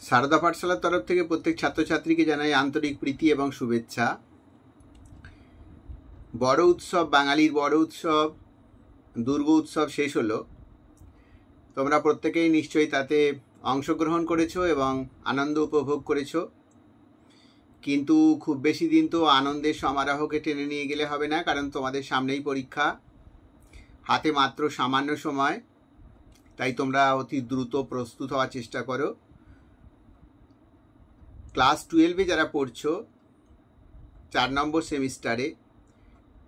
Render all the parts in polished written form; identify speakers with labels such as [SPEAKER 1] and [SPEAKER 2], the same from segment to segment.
[SPEAKER 1] সারদা পাঠশালার তরফ থেকে প্রত্যেক ছাত্রছাত্রীকে জানাই আন্তরিক প্রীতি এবং শুভেচ্ছা। বড় উৎসব, বাঙালির বড় উৎসব দুর্গা উৎসব শেষ হলো। তোমরা প্রত্যেকেই নিশ্চয়ই তাতে অংশগ্রহণ করেছো এবং আনন্দ উপভোগ করেছো, কিন্তু খুব বেশি দিন তো আনন্দের সমারোহকে টেনে নিয়ে গেলে হবে না, কারণ তোমাদের সামনেই পরীক্ষা, হাতে মাত্র সামান্য সময়। তাই তোমরা অতি দ্রুত প্রস্তুত হওয়ার চেষ্টা করো। ক্লাস 12-এ যারা পড়ছো 4 নম্বর সেমিস্টারে,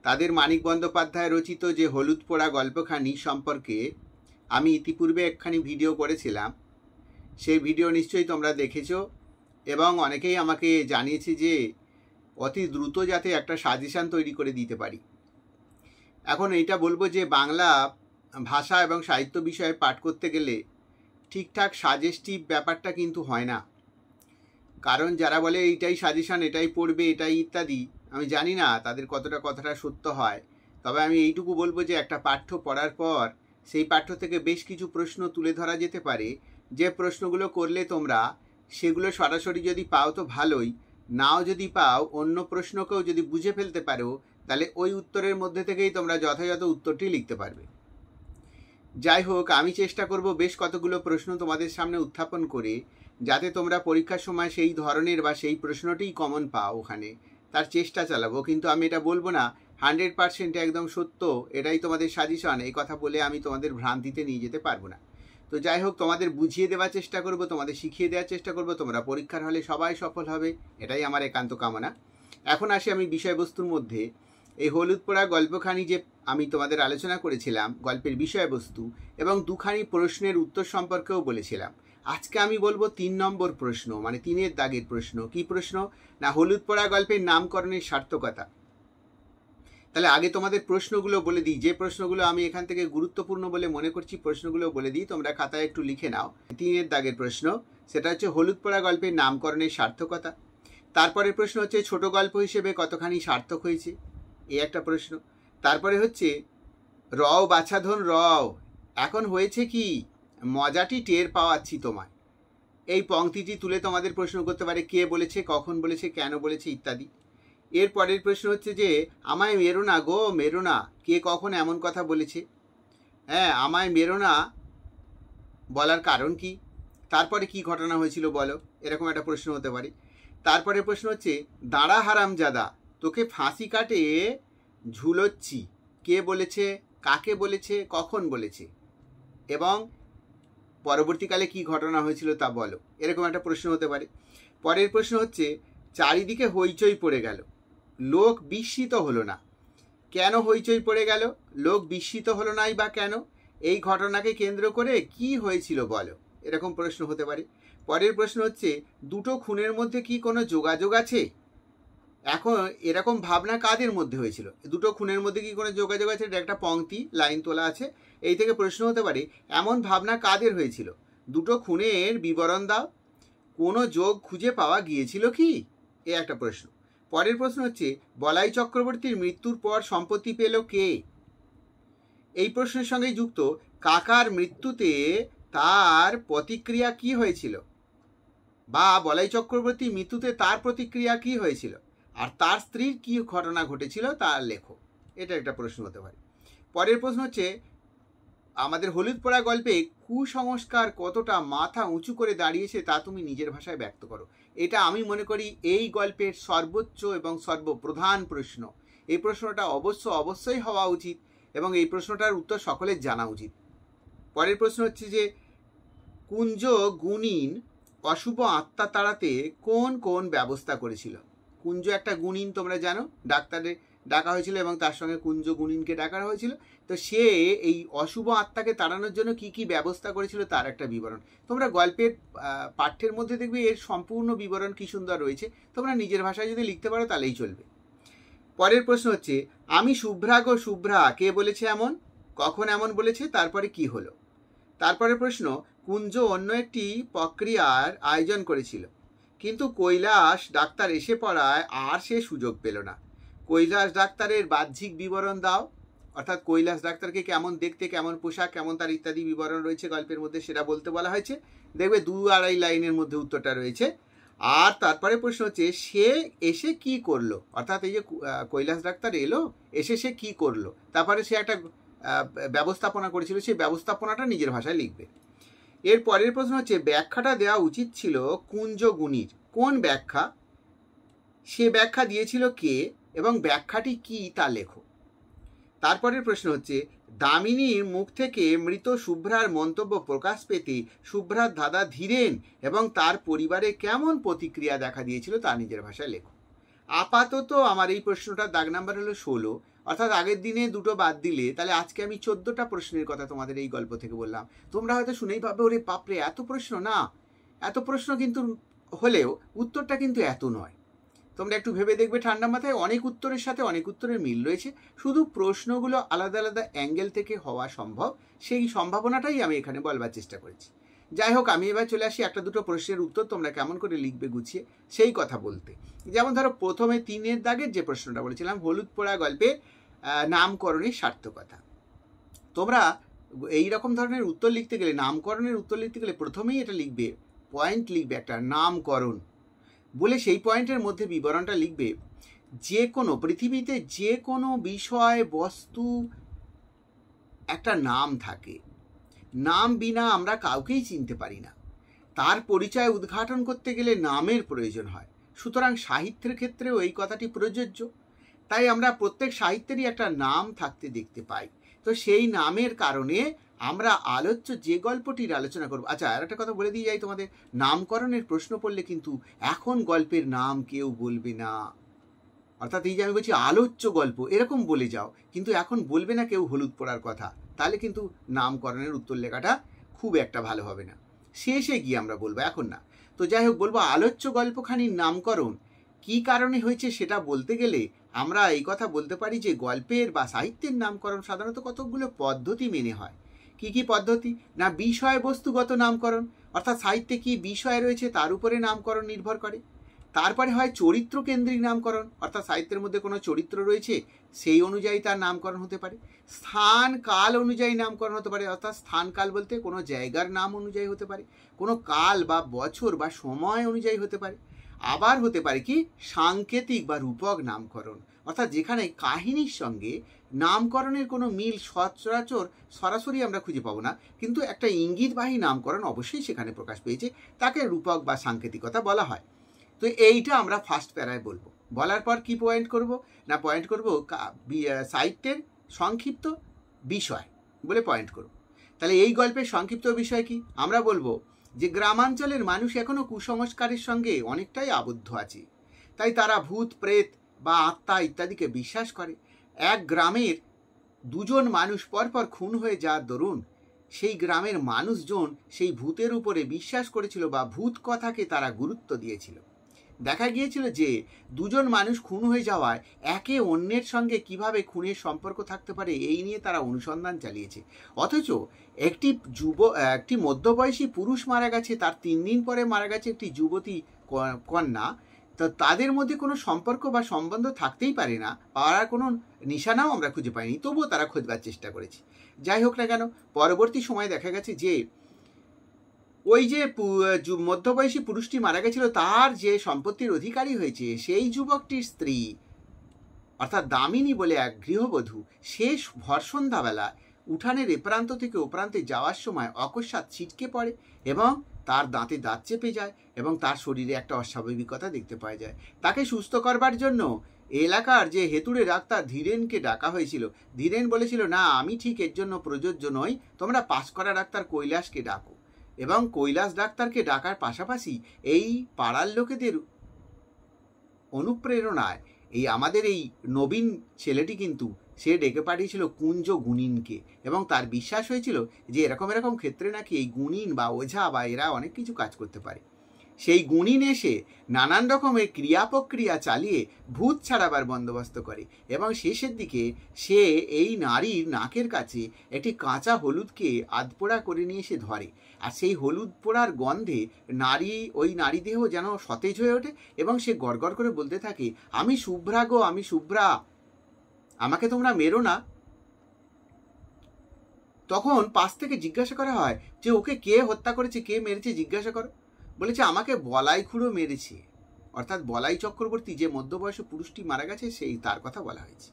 [SPEAKER 1] তাদের মানিক বন্দ্যোপাধ্যায় রচিত যে হলুদ পোড়া গল্পখানি সম্পর্কে আমি ইতিপূর্বে একখানি ভিডিও করেছিলাম। সেই ভিডিও নিশ্চয়ই তোমরা দেখেছো এবং অনেকেই আমাকে জানিয়েছে যে অতি দ্রুত যাতে একটা সাজেশান তৈরি করে দিতে পারি। এখন এইটা বলবো যে বাংলা ভাষা এবং সাহিত্য বিষয়ে পাঠ করতে গেলে ঠিকঠাক সাজেস্টিভ ব্যাপারটা কিন্তু হয় না। কারণ যারা বলে এইটাই সাজেশান, এটাই পড়বে, এটাই ইত্যাদি, আমি জানি না তাদের কথাটা সত্য হয়। তবে আমি এইটুকু বলবো যে একটা পাঠ্য পড়ার পর সেই পাঠ্য থেকে বেশ কিছু প্রশ্ন তুলে ধরা যেতে পারে, যে প্রশ্নগুলো করলে তোমরা সেগুলো সরাসরি যদি পাও তো ভালোই, নাও যদি পাও অন্য প্রশ্নকেও যদি বুঝে ফেলতে পারো, তাহলে ওই উত্তরের মধ্যে থেকেই তোমরা যথাযথ উত্তরটি লিখতে পারবে। যাই হোক, আমি চেষ্টা করব বেশ কতগুলো প্রশ্ন তোমাদের সামনে উত্থাপন করে, যাতে তোমরা পরীক্ষার সময় সেই ধরনের বা সেই প্রশ্নটিই কমন পাও, ওখানে তার চেষ্টা চালাবো। কিন্তু আমি এটা বলবো না 100% একদম সত্য, এটাই তোমাদের সাজেশন, এই কথা বলে আমি তোমাদের ভ্রান্তিতে নিয়ে যেতে পারবো না। তো যাই হোক, তোমাদের বুঝিয়ে দেওয়ার চেষ্টা করব, তোমাদের শিখিয়ে দেওয়ার চেষ্টা করব, তোমরা পরীক্ষার হলে সবাই সফল হবে, এটাই আমার একান্ত কামনা। এখন আসি আমি বিষয়বস্তুর মধ্যে। এই হলুদ পোড়া গল্পখানি যে আমি তোমাদের আলোচনা করেছিলাম, গল্পের বিষয়বস্তু এবং দুখানি প্রশ্নের উত্তর সম্পর্কেও বলেছিলাম। আজকে আমি বলবো 3 নম্বর প্রশ্ন, মানে 3-এর দাগের প্রশ্ন। কি প্রশ্ন? না, হলুদ পোড়া গল্পের নামকরণের সার্থকতা। তাহলে আগে তোমাদের প্রশ্নগুলো বলে দিই, যে প্রশ্নগুলো আমি এখান থেকে গুরুত্বপূর্ণ বলে মনে করছি প্রশ্নগুলো বলে দিই, তোমরা খাতায় একটু লিখে নাও। 3-এর দাগের প্রশ্ন, সেটা হচ্ছে হলুদ পোড়া গল্পের নামকরণের সার্থকতা। তারপরে প্রশ্ন হচ্ছে ছোট গল্প হিসেবে কতখানি সার্থক হয়েছে, এই একটা প্রশ্ন। তারপরে হচ্ছে রও বাছাধন রও, এখন হয়েছে কি, মজাটি টের পাওয়াচ্ছি তোমায়। এই পংক্তিটি তুলে তোমাদের প্রশ্ন করতে পারে, কে বলেছে, কখন বলেছে, কেন বলেছে ইত্যাদি। এর পরের প্রশ্ন হচ্ছে যে আমায় মেরো না গো মেরো না, কে কখন এমন কথা বলেছে, হ্যাঁ আমায় মেরো না বলার কারণ কি, তারপরে কি ঘটনা হয়েছিল বলো, এরকম একটা প্রশ্ন হতে পারে। তারপরে প্রশ্ন হচ্ছে দাঁড়া হারামজাদা, তোকে ফাঁসি কাটে ঝুলোচ্ছি, কে বলেছে, কাকে বলেছে, কখন বলেছে, এবং পরবর্তীকালে কি ঘটনা হয়েছিল তা বলো, এরকম একটা প্রশ্ন হতে পারে। পরের প্রশ্ন হচ্ছে চারিদিকে হইচই পড়ে গেল, লোক বিস্মিত হলো না, কেন হইচই পড়ে গেল, লোক বিস্মিত হলো নাই বা কেন, এই ঘটনাকে কেন্দ্র করে কি হয়েছিল বলো, এরকম প্রশ্ন হতে পারে। পরের প্রশ্ন হচ্ছে দুটো খুনের মধ্যে কি কোনো যোগাযোগ আছে, এখন এরকম ভাবনা কাদের মধ্যে হয়েছিল, দুটো খুনের মধ্যে কি কোনো যোগাযোগ আছে, এটা একটা পংক্তি লাইন তোলা আছে, এই থেকে প্রশ্ন হতে পারে এমন ভাবনা কাদের হয়েছিল, দুটো খুনের বিবরণ দাও, কোনো যোগ খুঁজে পাওয়া গিয়েছিল কি, এ একটা প্রশ্ন। পরের প্রশ্ন হচ্ছে বলাই চক্রবর্তীর মৃত্যুর পর সম্পত্তি পেল কে, এই প্রশ্নের সঙ্গে যুক্ত কাকার মৃত্যুতে তার প্রতিক্রিয়া কি হয়েছিল, বা বলাই চক্রবর্তীর মৃত্যুতে তার প্রতিক্রিয়া কি হয়েছিল, আর তার স্ত্রীর কি ঘটনা ঘটেছিল তা লেখো, এটা একটা প্রশ্ন হতে পারে। পরের প্রশ্ন হচ্ছে আমাদের হলুদ পোড়া গল্পে কুসংস্কার কতটা মাথা উঁচু করে দাঁড়িয়েছে তা তুমি নিজের ভাষায় ব্যক্ত করো। এটা আমি মনে করি এই গল্পের সর্বোচ্চ এবং সর্বপ্রধান প্রশ্ন। এই প্রশ্নটা অবশ্যই হওয়া উচিত এবং এই প্রশ্নটার উত্তর সকলের জানা উচিত। পরের প্রশ্ন হচ্ছে যে কুঞ্জ গুণিন অশুভ আত্মা তাড়াতে কোন কোন ব্যবস্থা করেছিল। কুঞ্জ একটা গুণিন, তোমরা জানো, ডাক্তারে ডাকা হয়েছিল এবং তার সঙ্গে কুঞ্জ গুণিনকে ডাকা হয়েছিল। তো সে এই অশুভ আত্মাকে তাড়ানোর জন্য কি কি ব্যবস্থা করেছিল তার একটা বিবরণ। তোমরা গল্পের পাঠ্যের মধ্যে দেখবে এর সম্পূর্ণ বিবরণ কি সুন্দর রয়েছে, তোমরা নিজের ভাষায় যদি লিখতে পারো তাহলেই চলবে। পরের প্রশ্ন হচ্ছে আমি শুভ্রা গো শুভ্রা, কে বলেছে এমন, কখন এমন বলেছে, তারপরে কি হলো। তারপরে প্রশ্ন কুঞ্জ অন্য একটি প্রক্রিয়ার আয়োজন করেছিল, কিন্তু কৈলাস ডাক্তার এসে পড়ায় আর সে সুযোগ পেল না, কৈলাস ডাক্তারের বাহ্যিক বিবরণ দাও, অর্থাৎ কৈলাস ডাক্তারকে কেমন দেখতে, কেমন পোশাক, কেমন তার ইত্যাদি বিবরণ রয়েছে গল্পের মধ্যে, সেটা বলতে বলা হয়েছে। দেখবে 2-2.5 লাইনের মধ্যে উত্তরটা রয়েছে। আর তারপরে প্রশ্ন হচ্ছে সে এসে কি করলো, অর্থাৎ এই যে কৈলাস ডাক্তার এলো, এসে সে কি করলো, তারপরে সে একটা ব্যবস্থাপনা করেছিল, সেই ব্যবস্থাপনাটা নিজের ভাষায় লিখবে। এর পরের প্রশ্ন হচ্ছে ব্যাখ্যাটা দেওয়া উচিত ছিল কুঞ্জগুণীর। কোন ব্যাখ্যা, সে ব্যাখ্যা দিয়েছিল কে এবং ব্যাখ্যাটি কি তা লেখো। তারপরের প্রশ্ন হচ্ছে দামিনীর মুখ থেকে মৃত শুভ্রার মন্তব্য প্রকাশ পেতে শুভ্রার দাদা ধীরেন এবং তার পরিবারে কেমন প্রতিক্রিয়া দেখা দিয়েছিল তা নিজের ভাষায় লেখো। আপাতত আমার এই প্রশ্নটার দাগ নাম্বার হলো 16, অর্থাৎ আগের দিনে 2টো বাদ দিলে তাহলে আজকে আমি 14টা প্রশ্নের কথা তোমাদের এই গল্প থেকে বললাম। তোমরা হয়তো শুনেই ভাববে ওরে বাপরে এত প্রশ্ন, না এত প্রশ্ন কিন্তু হলেও উত্তরটা কিন্তু এত নয়। তোমরা একটু ভেবে দেখবে ঠান্ডা মাথায়, অনেক উত্তরের সাথে অনেক উত্তরের মিল রয়েছে, শুধু প্রশ্নগুলো আলাদা আলাদা অ্যাঙ্গেল থেকে হওয়া সম্ভব, সেই সম্ভাবনাটাই আমি এখানে বলবার চেষ্টা করেছি। যাই হোক, আমি এবার চলে আসি 1-2টো প্রশ্নের উত্তর তোমরা কেমন করে লিখবে গুছিয়ে সেই কথা বলতে। যেমন ধরো প্রথমে 3-এর দাগের যে প্রশ্নটা বলেছিলাম, হলুদ পোড়া গল্পের নামকরণের সার্থকতা। তোমরা এই রকম ধরনের উত্তর লিখতে গেলে, নামকরণের উত্তর লিখতে গেলে প্রথমেই এটা লিখবে, পয়েন্ট লিখবে একটা নামকরণ বলে, সেই পয়েন্টের মধ্যে বিবরণটা লিখবে যে কোনো পৃথিবীতে যে কোনো বিষয় বস্তু একটা নাম থাকে, নাম বিনা আমরা কাউকেই চিনতে পারি না, তার পরিচয় উদ্ঘাটন করতে গেলে নামের প্রয়োজন হয়। সুতরাং সাহিত্যের ক্ষেত্রেও এই কথাটি প্রযোজ্য। তাই আমরা প্রত্যেক সাহিত্যেরই একটা নাম থাকতে দেখতে পাই। তো সেই নামের কারণে আমরা আলোচ্য যে গল্পটির আলোচনা করব। আচ্ছা, আর একটা কথা বলে দিয়ে যাই তোমাদের, নামকরণের প্রশ্ন পড়লে কিন্তু এখন গল্পের নাম কেউ বলবে না। অর্থাৎ এই যে আমি বলছি আলোচ্য গল্প এরকম বলে যাও, কিন্তু এখন বলবে না কেউ হলুদ পোড়ার কথা, তাহলে কিন্তু নামকরণের উত্তর লেখাটা খুব একটা ভালো হবে না। শেষে গিয়ে আমরা বলবো, এখন না। তো যাই হোক, বলবো আলোচ্য গল্পখানির নামকরণ কি কারণে হয়েছে সেটা বলতে গেলে আমরা এই কথা বলতে পারি যে গল্পের বা সাহিত্যের নামকরণ সাধারণত কতকগুলো পদ্ধতি মেনে হয়। কি কি পদ্ধতি? না, বিষয়বস্তুগত নামকরণ, অর্থাৎ সাহিত্যে কি বিষয় রয়েছে তার উপরে নামকরণ নির্ভর করে। তারপরে হয় চরিত্র কেন্দ্রিক নামকরণ, অর্থাৎ সাহিত্যের মধ্যে কোনো চরিত্র রয়েছে সেই অনুযায়ী তার নামকরণ হতে পারে। স্থান কাল অনুযায়ী নামকরণ হতে পারে, অর্থাৎ স্থান কাল বলতে কোনো জায়গার নাম অনুযায়ী হতে পারে, কোনো কাল বা বছর বা সময় অনুযায়ী হতে পারে। আবার হতে পারে কি সাংকেতিক বা রূপক নামকরণ, অর্থাৎ যেখানে কাহিনীর সঙ্গে নামকরণের কোনো মিল সচরাচর সরাসরি আমরা খুঁজে পাবো না, কিন্তু একটা ইঙ্গিতবাহী নামকরণ অবশ্যই সেখানে প্রকাশ পেয়েছে, তাকে রূপক বা সাংকেতিকতা বলা হয়। তো এইটা আমরা ফার্স্ট প্যারায় বলবো। বলার পর কি পয়েন্ট করব? না, পয়েন্ট করব সাহিত্যের সংক্ষিপ্ত বিষয় বলে পয়েন্ট করব। তাহলে এই গল্পের সংক্ষিপ্ত বিষয় কি? আমরা বলবো যে গ্রামাঞ্চলের মানুষ এখনো কুসংস্কারের সঙ্গে অনেকটাই আবদ্ধ আছে, তাই তারা ভূত প্রেত বা আত্মা ইত্যাদিকে বিশ্বাস করে। এক গ্রামের 2জন মানুষ পরপর খুন হয়ে যাওয়ার দরুন সেই গ্রামের মানুষজন সেই ভূতের উপরে বিশ্বাস করেছিল বা ভূত কথাকে তারা গুরুত্ব দিয়েছিল। দেখা গিয়েছিল যে 2জন মানুষ খুন হয়ে যাওয়ায় একে অন্যের সঙ্গে কিভাবে খুনের সম্পর্ক থাকতে পারে এই নিয়ে তারা অনুসন্ধান চালিয়েছে। অথচ একটি মধ্যবয়সী পুরুষ মারা গেছে, তার 3 দিন পরে মারা গেছে একটি যুবতী কন্যা, তো তাদের মধ্যে কোনো সম্পর্ক বা সম্বন্ধ থাকতেই পারে না, পাওয়ার কোনো নিশানাও আমরা খুঁজে পাইনি, তবুও তারা খোঁজবার চেষ্টা করেছে। যাই হোক না কেন, পরবর্তী সময় দেখা গেছে যে ওই যে মধ্যবয়সী পুরুষটি মারা গেছিল, তার যে সম্পত্তির অধিকারী হয়েছে সেই যুবকটির স্ত্রী, অর্থাৎ দামিনী বলে এক গৃহবধূ, শেষ ভর সন্ধ্যাবেলা উঠানের এ প্রান্ত থেকে ও প্রান্তে যাওয়ার সময় অকস্মাৎ ছিটকে পড়ে এবং তার দাঁতে দাঁত চেপে যায় এবং তার শরীরে একটা অস্বাভাবিকতা দেখতে পাওয়া যায়। তাকে সুস্থ করবার জন্য এলাকার যে হেতুড়ে ডাক্তার ধীরেনকে ডাকা হয়েছিল। ধীরেন বলেছিল, না, আমি ঠিক এর জন্য প্রযোজ্য নই, তোমরা পাস করা ডাক্তার কৈলাসকে ডাকো। এবং কৈলাস ডাক্তারকে ডাকার পাশাপাশি এই পাড়ার লোকেদের অনুপ্রেরণায় এই আমাদের এই নবীন ছেলেটি কিন্তু সে ডেকে পাঠিয়েছিল কুঞ্জ গুণিনকে, এবং তার বিশ্বাস হয়েছিল যে এরকম এরকম ক্ষেত্রে নাকি এই গুণিন বা ওঝা বা এরা অনেক কিছু কাজ করতে পারে। সেই গুণিন এসে নানান রকমের ক্রিয়া প্রক্রিয়া চালিয়ে ভূত ছাড়াবার বন্দোবস্ত করে এবং শেষের দিকে সে এই নারীর নাকের কাছে একটি কাঁচা হলুদকে আধপোড়া করে নিয়ে এসে ধরে, আর সেই হলুদ পোড়ার গন্ধে ওই নারী দেহ যেন সতেজ হয়ে ওঠে এবং সে গড়গড় করে বলতে থাকে, আমি শুভ্রা গো, আমি শুভ্রা, আমাকে তোমরা মেরো না। তখন পাশ থেকে জিজ্ঞাসা করা হয় যে ওকে কে হত্যা করেছে, কে মেরেছে জিজ্ঞাসা করো। বলেছে আমাকে বলাই খুঁড়ো মেরেছে, অর্থাৎ বলাই চক্রবর্তী যে মধ্যবয়স্ক পুরুষটি মারা গেছে সেই তার কথা বলা হয়েছে।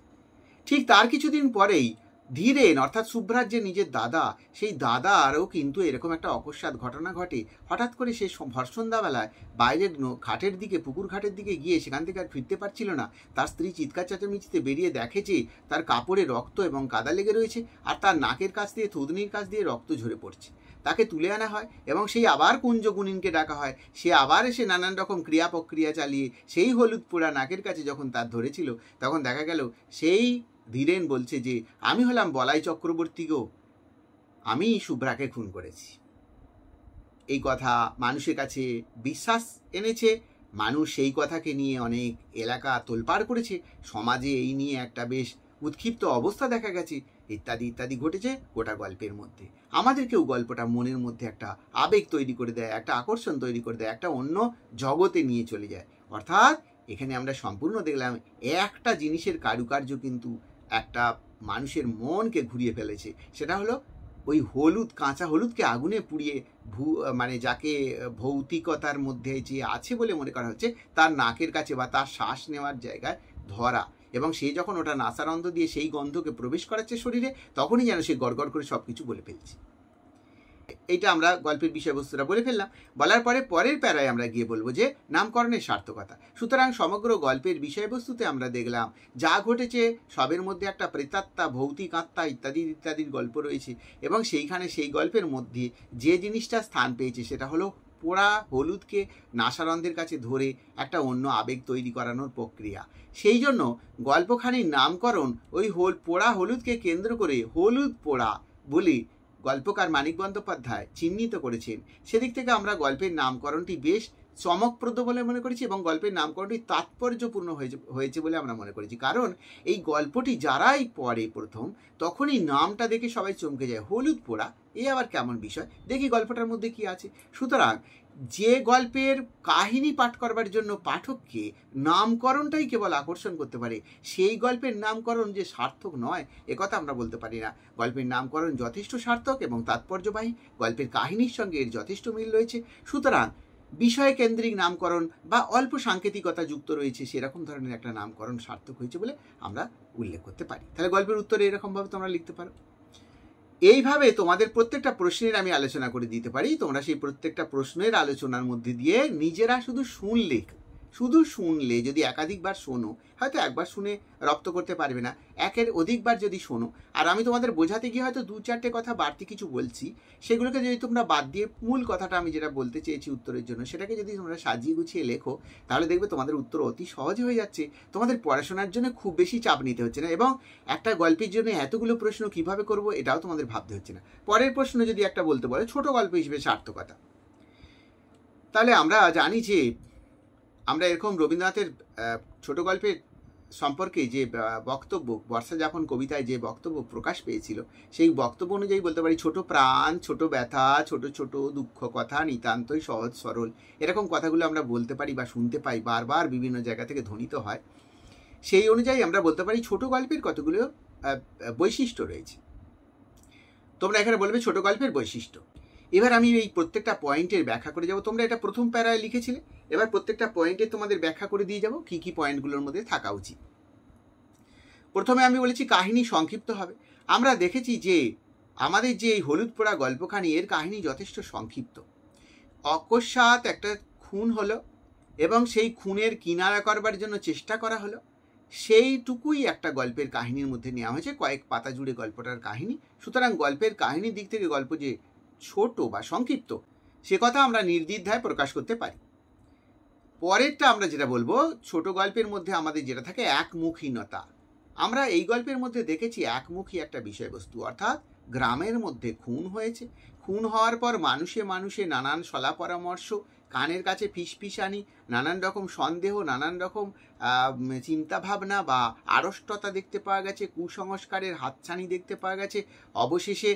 [SPEAKER 1] ঠিক তার কিছুদিন পরেই ধীরেন অর্থাৎ শুভ্রার যে নিজের দাদা, সেই দাদারও কিন্তু এরকম একটা অকস্মাৎ ঘটনা ঘটে। হঠাৎ করে সে সন্ধ্যাবেলায় বাইরের ঘাটের দিকে, পুকুর ঘাটের দিকে গিয়ে সেখান থেকে আর ফিরতে পারছিল না। তার স্ত্রী চিৎকার চেঁচামেচিতে বেরিয়ে দেখে যে তার কাপড়ে রক্ত এবং কাদা লেগে রয়েছে, আর তার নাকের কাছ দিয়ে, থুতনির কাছ দিয়ে রক্ত ঝরে পড়ছে। তাকে তুলে আনা হয় এবং সেই আবার কুঞ্জগুণিনকে ডাকা হয়। সে আবার এসে নানান রকম ক্রিয়া প্রক্রিয়া চালিয়ে সেই হলুদ পোড়া নাকের কাছে যখন তার ধরেছিল, তখন দেখা গেল সেই ধীরেন বলছে যে আমি হলাম বলাই চক্রবর্তী গো, আমি শুভ্রাকে খুন করেছি। এই কথা মানুষের কাছে বিশ্বাস এনেছে, মানুষ সেই কথাকে নিয়ে অনেক এলাকা তোলপাড় করেছে, সমাজে এই নিয়ে একটা বেশ উৎক্ষিপ্ত অবস্থা দেখা গেছে, ইত্যাদি ইত্যাদি ঘটেছে গোটা গল্পের মধ্যে। আমাদেরকেও গল্পটা মনের মধ্যে একটা আবেগ তৈরি করে দেয়, একটা আকর্ষণ তৈরি করে দেয়, একটা অন্য জগতে নিয়ে চলে যায়। অর্থাৎ এখানে আমরা সম্পূর্ণ দেখলাম একটা জিনিসের কারুকার্য কিন্তু একটা মানুষের মনকে ঘুরিয়ে ফেলেছে। সেটা হলো ওই হলুদ, কাঁচা হলুদকে আগুনে পুড়িয়ে মানে যাকে ভৌতিকতার মধ্যে যে আছে বলে মনে করা হচ্ছে, তার নাকের কাছে বা তার শ্বাস নেওয়ার জায়গায় ধরা, এবং সে যখন ওটা নাসারন্ধ দিয়ে সেই গন্ধকে প্রবেশ করাচ্ছে শরীরে, তখনই যেন সে গড়গড় করে সব কিছু বলে ফেলছে। এইটা আমরা গল্পের বিষয়বস্তুটা বলে ফেললাম। বলার পরে পরের প্যারায় আমরা গিয়ে বলবো যে নামকরণের সার্থকতা। সুতরাং সমগ্র গল্পের বিষয়বস্তুতে আমরা দেখলাম যা ঘটেছে সবের মধ্যে একটা প্রেতাত্মা, ভৌতিক আত্মা ইত্যাদি ইত্যাদির গল্প রয়েছে, এবং সেইখানে সেই গল্পের মধ্যে যে জিনিসটা স্থান পেয়েছে সেটা হলো পোড়া হলুদকে নাসারন্ধের কাছে ধরে একটা অন্য আবেগ তৈরি করানোর প্রক্রিয়া। সেই জন্য গল্পখানির নামকরণ ওই পোড়া হলুদকে কেন্দ্র করে হলুদ পোড়া বলে গল্পকার মানিক বন্দ্যোপাধ্যায় চিহ্নিত করেছেন। সেদিক থেকে আমরা গল্পের নামকরণটি বেশ চমকপ্রদ বলে মনে করেছি, এবং গল্পের নামকরণটি তাৎপর্যপূর্ণ হয়েছে বলে আমরা মনে করেছি। কারণ এই গল্পটি যারাই পড়ে প্রথম, তখনই নামটা দেখে সবাই চমকে যায়, হলুদ পোড়া, এ আবার কেমন বিষয়, দেখি গল্পটার মধ্যে কি আছে। সুতরাং যে গল্পের কাহিনী পাঠ করবার জন্য পাঠককে নামকরণটাই কেবল আকর্ষণ করতে পারে, সেই গল্পের নামকরণ যে সার্থক নয় একথা আমরা বলতে পারি না। গল্পের নামকরণ যথেষ্ট সার্থক এবং তাৎপর্যবাহী, গল্পের কাহিনীর সঙ্গে এর যথেষ্ট মিল রয়েছে। সুতরাং বিষয় কেন্দ্রিক নামকরণ বা অল্প সাংকেতিকতা যুক্ত রয়েছে সেরকম ধরনের একটা নামকরণ সার্থক হয়েছে বলে আমরা উল্লেখ করতে পারি। তাহলে গল্পের উত্তরে এরকমভাবে তোমরা লিখতে পারো। এইভাবে তোমাদের প্রত্যেকটা প্রশ্নের আমি আলোচনা করে দিতে পারি। তোমরা সেই প্রত্যেকটা প্রশ্নের আলোচনার মধ্যে দিয়ে নিজেরা শুধু শুনলে যদি একাধিকবার শোনো, হয়তো একবার শুনে রপ্ত করতে পারবে না, একের অধিকবার যদি শোনো, আর আমি তোমাদের বোঝাতে গিয়ে হয়তো 2-4টে কথা বাড়তি কিছু বলছি, সেগুলোকে যদি তোমরা বাদ দিয়ে মূল কথাটা আমি যেটা বলতে চেয়েছি উত্তরের জন্য, সেটাকে যদি তোমরা সাজিয়ে গুছিয়ে লেখো, তাহলে দেখবে তোমাদের উত্তর অতি সহজে হয়ে যাচ্ছে। তোমাদের পড়াশোনার জন্য খুব বেশি চাপ নিতে হচ্ছে না, এবং একটা গল্পের জন্য এতগুলো প্রশ্ন কিভাবে করব এটাও তোমাদের ভাবতে হচ্ছে না। পরের প্রশ্ন যদি একটা বলতে বলে ছোট গল্প হিসেবে সার্থকতা, তাহলে আমরা জানি যে আমরা এরকম রবীন্দ্রনাথের ছোট গল্পের সম্পর্কে যে বক্তব্য, বর্ষা যাপন কবিতায় যে বক্তব্য প্রকাশ পেয়েছিল, সেই বক্তব্য অনুযায়ী বলতে পারি ছোট প্রাণ, ছোট ব্যথা, ছোট ছোট দুঃখ কথা, নিতান্তই সহজ সরল, এরকম কথাগুলো আমরা বলতে পারি বা শুনতে পাই, বারবার বিভিন্ন জায়গা থেকে ধ্বনিত হয়। সেই অনুযায়ী আমরা বলতে পারি ছোট গল্পের কতগুলো বৈশিষ্ট্য রয়েছে। তোমরা এখানে বলবে ছোট গল্পের বৈশিষ্ট্য। এবার আমি এই প্রত্যেকটা পয়েন্টের ব্যাখ্যা করে যাব। তোমরা এটা প্রথম প্যারায় লিখেছিলে, এবার প্রত্যেকটা পয়েন্টে তোমাদের ব্যাখ্যা করে দিয়ে যাব কি কি পয়েন্টগুলোর মধ্যে থাকা উচিত। প্রথমে আমি বলেছি কাহিনী সংক্ষিপ্ত হবে। আমরা দেখেছি যে আমাদের যে এই হলুদ পোড়া গল্পখানি, এর কাহিনী যথেষ্ট সংক্ষিপ্ত। অকস্মাৎ একটা খুন হলো এবং সেই খুনের কিনারা করবার জন্য চেষ্টা করা হলো, সেইটুকুই একটা গল্পের কাহিনীর মধ্যে নেওয়া হয়েছে, কয়েক পাতা জুড়ে গল্পটার কাহিনী। সুতরাং গল্পের কাহিনীর দিক থেকে গল্প যে ছোট বা সংক্ষিপ্ত সে কথা আমরা নির্দ্বিধায় প্রকাশ করতে পারি। পরেরটা আমরা যেটা বলবো, ছোট গল্পের মধ্যে আমাদের যেটা থাকে একমুখীনতা। আমরা এই গল্পের মধ্যে দেখেছি একমুখী একটা বিষয়বস্তু, অর্থাৎ গ্রামের মধ্যে খুন হয়েছে, খুন হওয়ার পর মানুষে মানুষে নানান সলা পরামর্শ, কানের কাছে ফিসফিসানি, নানান রকম সন্দেহ, নানান রকম চিন্তাভাবনা বা আড়ষ্টতা দেখতে পাওয়া গেছে, কুসংস্কারের হাতছানি দেখতে পাওয়া গেছে। অবশেষে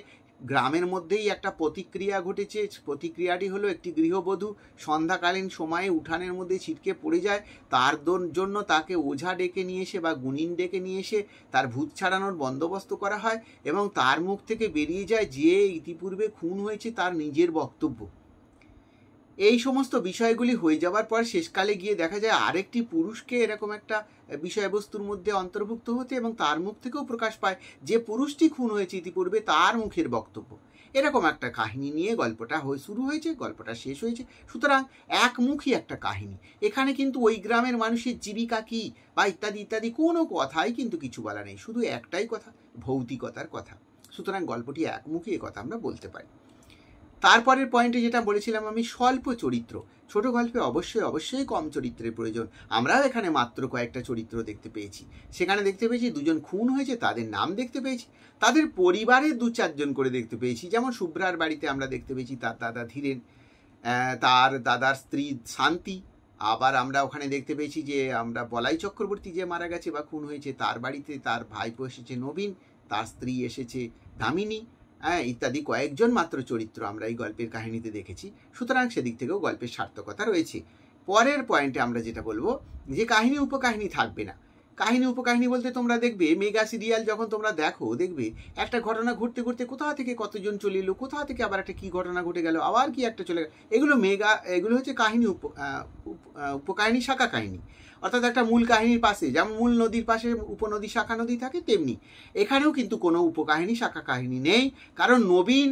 [SPEAKER 1] গ্রামের মধ্যেই একটা প্রতিক্রিয়া ঘটেছে। প্রতিক্রিয়াটি হলো একটি গৃহবধূ সন্ধ্যাকালীন সময়ে উঠানের মধ্যে ছিটকে পড়ে যায়। তার জন্য তাকে ওঝা ডেকে নিয়ে এসে বা গুণিন ডেকে নিয়ে এসে তার ভূত ছাড়ানোর বন্দোবস্ত করা হয় এবং তার মুখ থেকে বেরিয়ে যায় যে ইতিপূর্বে খুন হয়েছে তার নিজের বক্তব্য। এই সমস্ত বিষয়গুলি হয়ে যাওয়ার পর শেষকালে গিয়ে দেখা যায় আরেকটি পুরুষকে এরকম একটা বিষয়বস্তুর মধ্যে অন্তর্ভুক্ত হতে এবং তার মুখ থেকেও প্রকাশ পায় যে পুরুষটি খুন হয়েছে ইতিপূর্বে তার মুখের বক্তব্য। এরকম একটা কাহিনী নিয়ে গল্পটা শুরু হয়েছে, গল্পটা শেষ হয়েছে। সুতরাং একমুখী একটা কাহিনী। এখানে কিন্তু ওই গ্রামের মানুষের জীবিকা কী বা ইত্যাদি ইত্যাদি কোনো কথাই কিন্তু কিছু বলা নেই, শুধু একটাই কথা, ভৌতিকতার কথা। সুতরাং গল্পটি একমুখী, এ কথা আমরা বলতে পারি। তারপরের পয়েন্টে যেটা বলেছিলাম আমি, স্বল্প চরিত্র। ছোট গল্পে অবশ্যই কম চরিত্রের প্রয়োজন। আমরাও এখানে মাত্র কয়েকটা চরিত্র দেখতে পেয়েছি। সেখানে দেখতে পেয়েছি দুজন খুন হয়েছে, তাদের নাম দেখতে পেয়েছি, তাদের পরিবারের 2-4 জন করে দেখতে পেয়েছি। যেমন শুভ্রার বাড়িতে আমরা দেখতে পেয়েছি তার দাদা ধীরেন, তার দাদার স্ত্রী শান্তি। আবার আমরা ওখানে দেখতে পেয়েছি যে আমরা বলাই চক্রবর্তী যে মারা গেছে বা খুন হয়েছে তার বাড়িতে তার ভাইপো এসেছে নবীন, তার স্ত্রী এসেছে দামিনী, ইত্যাদি কয়েকজন মাত্র চরিত্র আমরা এই গল্পের কাহিনীতে দেখেছি। সুতরাং সেদিক থেকেও গল্পের সার্থকতা রয়েছে। পরের পয়েন্টে আমরা যেটা বলবো যে কাহিনী উপকাহিনী থাকবে না। কাহিনী উপকাহিনী বলতে তোমরা দেখবে মেগা সিরিয়াল যখন তোমরা দেখবে একটা ঘটনা ঘটতে ঘটতে কোথা থেকে কতজন চলে এলো, কোথা থেকে আবার একটা কি ঘটনা ঘটে গেল, আবার কি একটা চলে গেল, এগুলো হচ্ছে কাহিনী উপকাহিনী শাখা কাহিনী। অর্থাৎ একটা মূল কাহিনীর পাশে যেমন মূল নদীর পাশে উপনদী শাখা নদী থাকে, তেমনি এখানেও কিন্তু কোনো উপকাহিনী শাখা কাহিনী নেই। কারণ নবীন,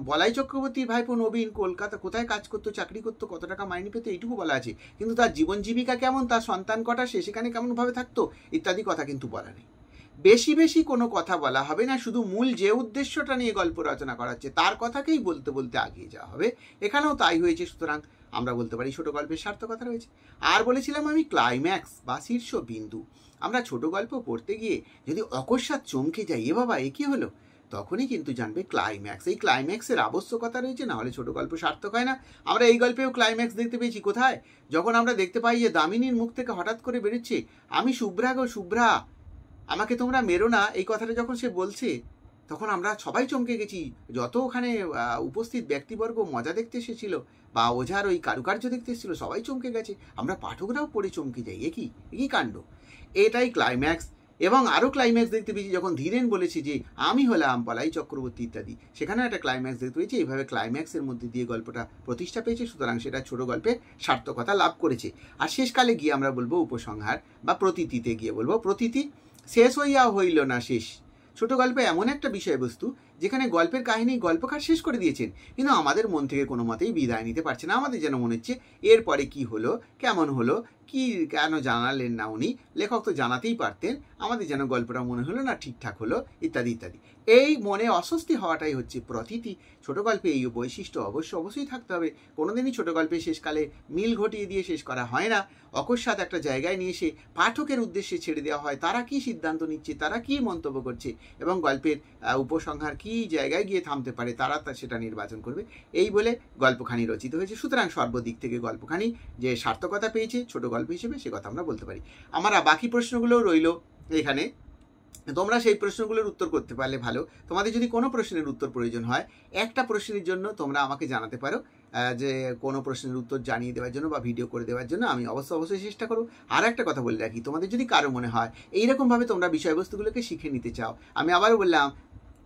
[SPEAKER 1] বলাই চক্রবর্তীর ভাইপো নবীন কলকাতা কোথায় কাজ করতো, চাকরি করতো, কত টাকা মাইনে পেতো এইটুকু বলা আছে, কিন্তু তার জীবন জীবিকা কেমন, তার সন্তান কটা, সে সেখানে কেমনভাবে থাকতো ইত্যাদি কথা কিন্তু বলা নেই। বেশি কোনো কথা বলা হবে না, শুধু মূল যে উদ্দেশ্যটা নিয়ে গল্প রচনা করা হচ্ছে তার কথাকেই বলতে বলতে আগিয়ে যাওয়া হবে। এখানেও তাই হয়েছে। সুতরাং আমরা বলতে পারি ছোট গল্পের সার্থকতা রয়েছে। আর বলেছিলাম আমি ক্লাইম্যাক্স বা শীর্ষবিন্দু। আমরা ছোট গল্প পড়তে গিয়ে যদি অকস্মাৎ চমকে যাই, এ বাবা এ কি হলো, তখনই কিন্তু জানবে ক্লাইম্যাক্স। এই ক্লাইম্যাক্সের আবশ্যকতা রয়েছে, না হলে ছোট গল্প সার্থক হয় না। আমরা এই গল্পেও ক্লাইম্যাক্স দেখতে পেয়েছি কোথায়, যখন আমরা দেখতে পাই যে দামিনীর মুখ থেকে হঠাৎ করে বেরোচ্ছে, আমি শুভ্রা গো শুভ্রা, আমাকে তোমরা মেরো না, এই কথাটা যখন সে বলছে তখন আমরা সবাই চমকে গেছি। যত ওখানে উপস্থিত ব্যক্তিবর্গ মজা দেখতে এসেছিল বা ওঝার ওই কারুকার্য দেখতে এসেছিল সবাই চমকে গেছে, আমরা পাঠকরাও পড়ে চমকে যাই, একই কাণ্ড। এটাই ক্লাইম্যাক্স। এবং আরও ক্লাইম্যাক্স দেখতে পেয়েছি যখন ধীরেন বলেছে যে আমি হলাম বলাই চক্রবর্তী ইত্যাদি, সেখানেও একটা ক্লাইম্যাক্স দেখতে পেয়েছি। এইভাবে ক্লাইম্যাক্সের মধ্যে দিয়ে গল্পটা প্রতিষ্ঠা পেয়েছে। সুতরাং সেটা ছোট গল্পে সার্থকতা লাভ করেছে। আর শেষকালে গিয়ে আমরা বলবো উপসংহার বা প্রতীতিতে গিয়ে বলবো প্রতীতি শেষ হইয়া হইল না শেষ। ছোট গল্পে এমন একটা বিষয়বস্তু যেখানে গল্পের কাহিনী গল্পকার শেষ করে দিয়েছেন, কিন্তু আমাদের মন থেকে কোনো মতেই বিদায় নিতে পারছে না। আমাদের যেন মনে হচ্ছে এরপরে কি হলো, কেমন হলো, কি কেন জানালেন না উনি, লেখক তো জানাতেই পারতেন, আমাদের যেন গল্পটা মনে হলো না ঠিকঠাক হলো ইত্যাদি ইত্যাদি। এই মনে অস্বস্তি হওয়াটাই হচ্ছে প্রতীতি। ছোট গল্পে এই বৈশিষ্ট্য অবশ্যই থাকতে হবে। কোনোদিনই ছোট গল্পে শেষকালে মিল ঘটিয়ে দিয়ে শেষ করা হয় না। অকস্মাৎ একটা জায়গায় নিয়ে এসে পাঠকের উদ্দেশ্যে ছেড়ে দেওয়া হয়, তারা কি সিদ্ধান্ত নিচ্ছে, তারা কি মন্তব্য করছে এবং গল্পের উপসংহার কি জায়গায় গিয়ে থামতে পারে তারা সেটা নির্বাচন করবে। এই বলে গল্পখানি রচিত হয়েছে। সুতরাং সর্বদিক থেকে গল্পখানি যে সার্থকতা পেয়েছে ছোট গল্প হিসেবে, সে কথা আমরা বলতে পারি। আমরা বাকি প্রশ্নগুলোও রইল এখানে, তোমরা সেই প্রশ্নগুলোর উত্তর করতে পারলে ভালো। তোমাদের যদি কোনো প্রশ্নের উত্তর প্রয়োজন হয়, একটা প্রশ্নের জন্য তোমরা আমাকে জানাতে পারো যে কোনো প্রশ্নের উত্তর জানিয়ে দেওয়ার জন্য বা ভিডিও করে দেওয়ার জন্য, আমি অবশ্যই চেষ্টা করব। আর একটা কথা বলে রাখি, তোমাদের যদি কারো মনে হয় এইরকমভাবে তোমরা বিষয়বস্তুগুলোকে শিখে নিতে চাও, আমি আবারও বললাম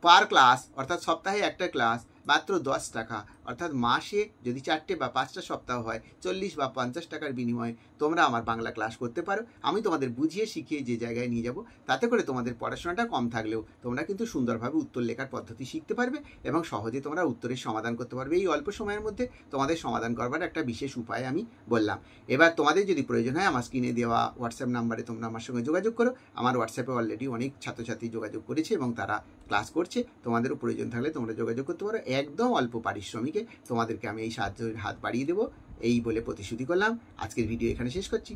[SPEAKER 1] পার ক্লাস অর্থাৎ সপ্তাহে একটা ক্লাস মাত্র 10 টাকা, অর্থাৎ মাসে যদি 4টে বা 5টা সপ্তাহ হয় 40 বা 50 টাকার বিনিময়ে তোমরা আমার বাংলা ক্লাস করতে পারো। আমি তোমাদের বুঝিয়ে শিখিয়ে যে জায়গায় নিয়ে যাব, তাতে করে তোমাদের পড়াশোনাটা কম থাকলেও তোমরা কিন্তু সুন্দরভাবে উত্তর লেখার পদ্ধতি শিখতে পারবে এবং সহজে তোমরা উত্তরের সমাধান করতে পারবে। এই অল্প সময়ের মধ্যে তোমাদের সমাধান করবার একটা বিশেষ উপায় আমি বললাম। এবার তোমাদের যদি প্রয়োজন হয় আমার স্ক্রিনে দেওয়া হোয়াটসঅ্যাপ নাম্বারে তোমরা আমার সঙ্গে যোগাযোগ করো। আমার হোয়াটসঅ্যাপে অলরেডি অনেক ছাত্রছাত্রী যোগাযোগ করেছে এবং তারা ক্লাস করছে। তোমাদেরও প্রয়োজন থাকলে তোমরা যোগাযোগ করতে পারো। একদম অল্প পারিশ্রমিকে তোমাদেরকে আমি এই সাহায্যের হাত বাড়িয়ে দেবো, এই বলে প্রতিশ্রুতি করলাম। আজকের ভিডিও এখানে শেষ করছি।